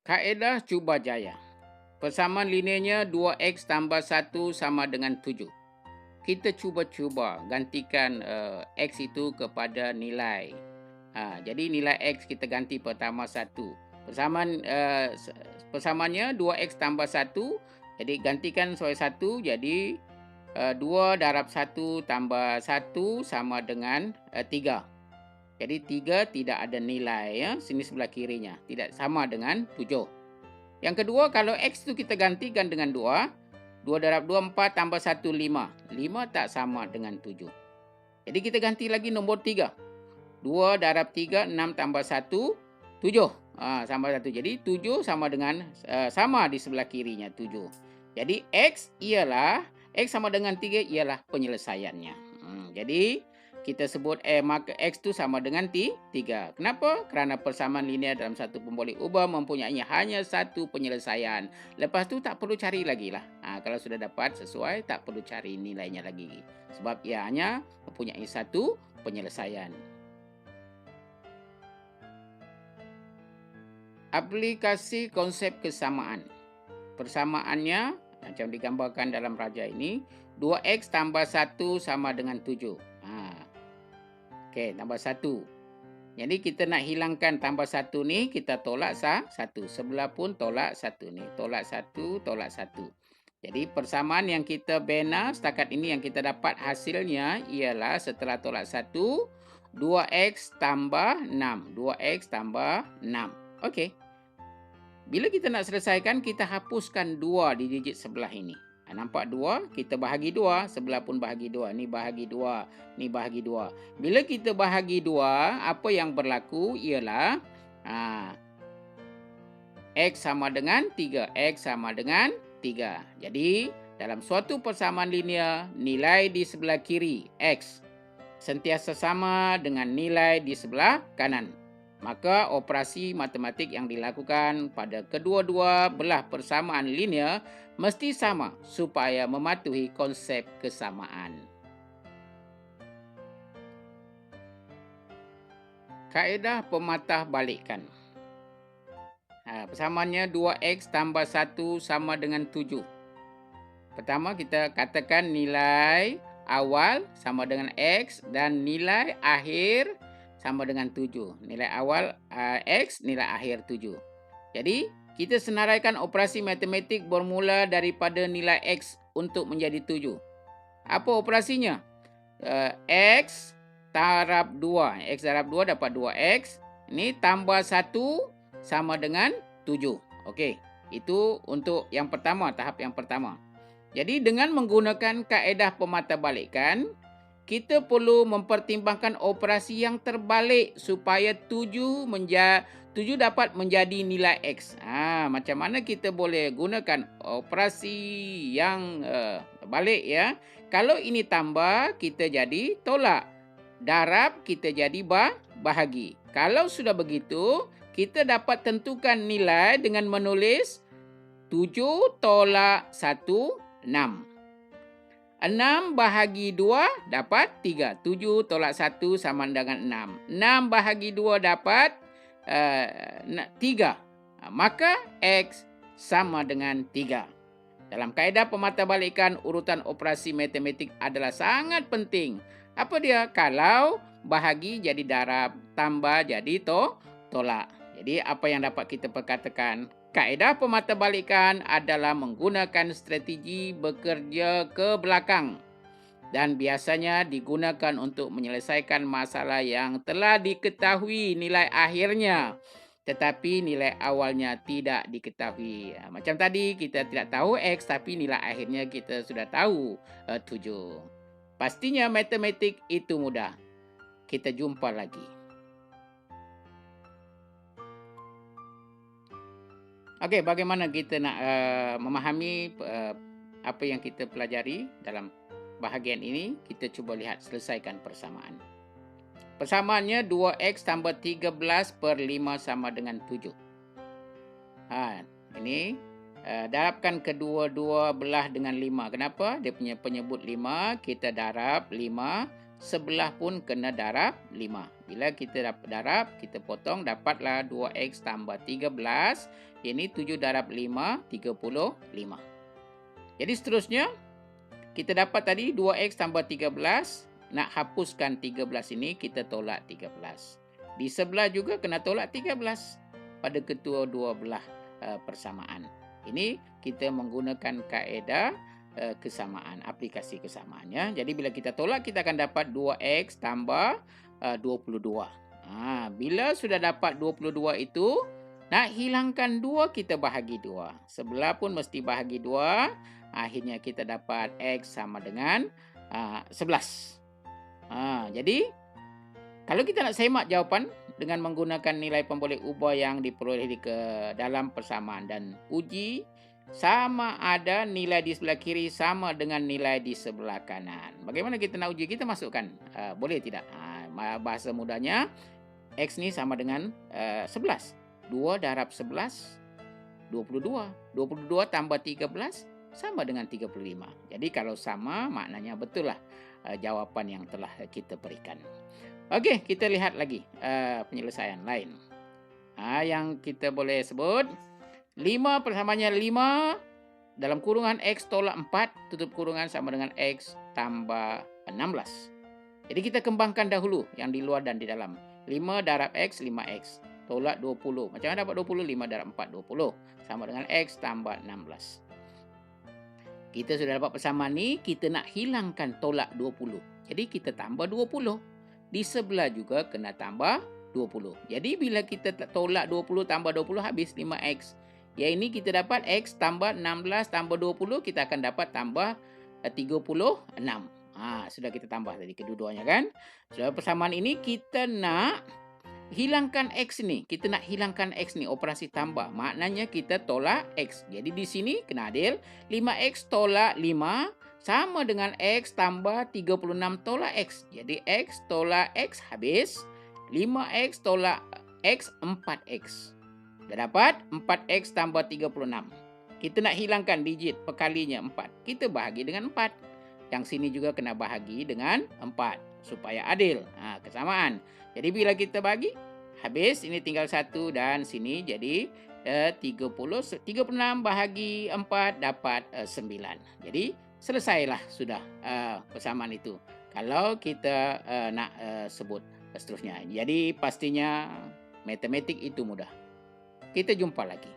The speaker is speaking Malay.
Kaedah cuba jaya. Persamaan linearnya 2x tambah 1 sama dengan 7. Kita cuba-cuba gantikan x itu kepada nilai. Jadi nilai x kita ganti pertama 1. Persamaannya 2x tambah 1. Jadi gantikan sebagai 1. Jadi 2 darab 1 tambah 1 sama dengan 3. Jadi 3 tidak ada nilai, ya, sini sebelah kirinya. Tidak sama dengan 7. Yang kedua, kalau X itu kita gantikan dengan 2. 2 darab 2, 4 tambah 1, 5. 5 tak sama dengan 7. Jadi kita ganti lagi nombor 3. 2 darab 3, 6 tambah 1, 7. Sama 1. Jadi 7 sama dengan, sama di sebelah kirinya 7. Jadi X sama dengan 3 ialah penyelesaiannya. Jadi kita sebut maka X itu sama dengan 3. Kenapa? Kerana persamaan linear dalam satu pemboleh ubah mempunyai hanya satu penyelesaian. Lepas tu tak perlu cari lagi lah. Kalau sudah dapat sesuai, tak perlu cari nilainya lagi. Sebab ia hanya mempunyai satu penyelesaian. Aplikasi konsep kesamaan. Persamaannya macam digambarkan dalam raja ini. 2x tambah 1 sama dengan 7. Okey, tambah 1. Jadi kita nak hilangkan tambah 1 ni, kita tolak 1. Sebelah pun tolak 1 ni. Tolak 1, tolak 1. Jadi persamaan yang kita bina setakat ini yang kita dapat hasilnya ialah setelah tolak 1, 2x tambah 6. 2x tambah 6. Okey. Bila kita nak selesaikan, kita hapuskan 2 di digit sebelah ini. Nampak 2, kita bahagi 2, sebelah pun bahagi 2. Ni bahagi 2, ni bahagi 2. Bila kita bahagi 2, apa yang berlaku ialah X sama dengan 3. X sama dengan 3. Jadi, dalam suatu persamaan linear, nilai di sebelah kiri, X, sentiasa sama dengan nilai di sebelah kanan. Maka operasi matematik yang dilakukan pada kedua-dua belah persamaan linear mesti sama supaya mematuhi konsep kesamaan. Kaedah pematah balikan. Persamaannya 2x tambah 1 sama dengan 7. Pertama kita katakan nilai awal sama dengan x dan nilai akhir sama dengan 7. Nilai awal X, nilai akhir 7. Jadi, kita senaraikan operasi matematik bermula daripada nilai X untuk menjadi 7. Apa operasinya? X darab 2. X darab 2 dapat 2X. Ini tambah 1 sama dengan 7. Okey, itu untuk yang pertama, tahap yang pertama. Jadi, dengan menggunakan kaedah pematahbalikan, kita perlu mempertimbangkan operasi yang terbalik supaya 7 dapat menjadi nilai X. Macam mana kita boleh gunakan operasi yang balik, ya? Kalau ini tambah, kita jadi tolak. Darab, kita jadi bahagi. Kalau sudah begitu, kita dapat tentukan nilai dengan menulis 7 tolak 1, 6. 6 bahagi 2 dapat 3. 7 tolak 1 sama dengan 6. 6 bahagi 2 dapat 3. Maka X sama dengan 3. Dalam kaedah pematahbalikan, urutan operasi matematik adalah sangat penting. Apa dia? Kalau bahagi jadi darab, tambah jadi tolak. Jadi apa yang dapat kita perkatakan? Kaedah pematahbalikan adalah menggunakan strategi bekerja ke belakang dan biasanya digunakan untuk menyelesaikan masalah yang telah diketahui nilai akhirnya tetapi nilai awalnya tidak diketahui. Macam tadi kita tidak tahu X tapi nilai akhirnya kita sudah tahu 7. Pastinya matematik itu mudah. Kita jumpa lagi. Okey, bagaimana kita nak memahami apa yang kita pelajari dalam bahagian ini? Kita cuba lihat selesaikan persamaan. Persamaannya 2x tambah 13 per 5 sama dengan 7. Ini darabkan kedua-dua belah dengan 5. Kenapa? Dia punya penyebut 5. Kita darab 5 sebelah pun kena darab 5. Bila kita dapat darab, kita potong, dapatlah 2x tambah 13. Ini 7 darab 5, 35. Jadi seterusnya, kita dapat tadi 2x tambah 13. Nak hapuskan 13 ini, kita tolak 13. Di sebelah juga kena tolak 13 pada kedua-dua belah persamaan. Ini kita menggunakan kaedah kesamaan, aplikasi kesamaan ya. Jadi bila kita tolak, kita akan dapat 2x tambah 22. Bila sudah dapat 22 itu, nak hilangkan 2, kita bahagi 2. Sebelah pun mesti bahagi 2. Akhirnya kita dapat x sama dengan 11. Jadi kalau kita nak semak jawapan dengan menggunakan nilai pemboleh ubah yang diperoleh ke dalam persamaan dan uji sama ada nilai di sebelah kiri sama dengan nilai di sebelah kanan. Bagaimana kita nak uji? Kita masukkan. Boleh tidak? Bahasa mudahnya, x ni sama dengan 11. 2 darab 11, 22. 22 tambah 13 sama dengan 35. Jadi kalau sama, maknanya betul lah jawapan yang telah kita berikan. Okey, kita lihat lagi penyelesaian lain. Yang kita boleh sebut, 5 persamaannya 5 dalam kurungan x tolak 4 tutup kurungan sama dengan x tambah 16. Jadi kita kembangkan dahulu yang di luar dan di dalam. 5 darab x, 5x. Tolak 20. Macam mana dapat 20? 5 darab 4, 20. Sama dengan x tambah 16. Kita sudah dapat persamaan ni, kita nak hilangkan tolak 20. Jadi kita tambah 20. Di sebelah juga kena tambah 20. Jadi bila kita tolak 20 tambah 20 habis 5x. Yang ini kita dapat x tambah 16 tambah 20, kita akan dapat tambah 36. Sudah kita tambah tadi kedua-duanya kan. So persamaan ini kita nak hilangkan x ni. Kita nak hilangkan x ni, operasi tambah. Maknanya kita tolak x. Jadi di sini kena adil. 5x tolak 5 sama dengan x tambah 36 tolak x. Jadi x tolak x habis. 5x tolak x, 4x. Dah dapat 4x tambah 36. Kita nak hilangkan digit perkalinya 4. Kita bahagi dengan 4. Yang sini juga kena bahagi dengan 4. Supaya adil. Kesamaan. Jadi bila kita bagi, habis ini tinggal 1 dan sini jadi 36 bahagi 4 dapat 9. Jadi selesailah sudah persamaan itu. Kalau kita nak sebut seterusnya. Jadi pastinya matematik itu mudah. Kita jumpa lagi.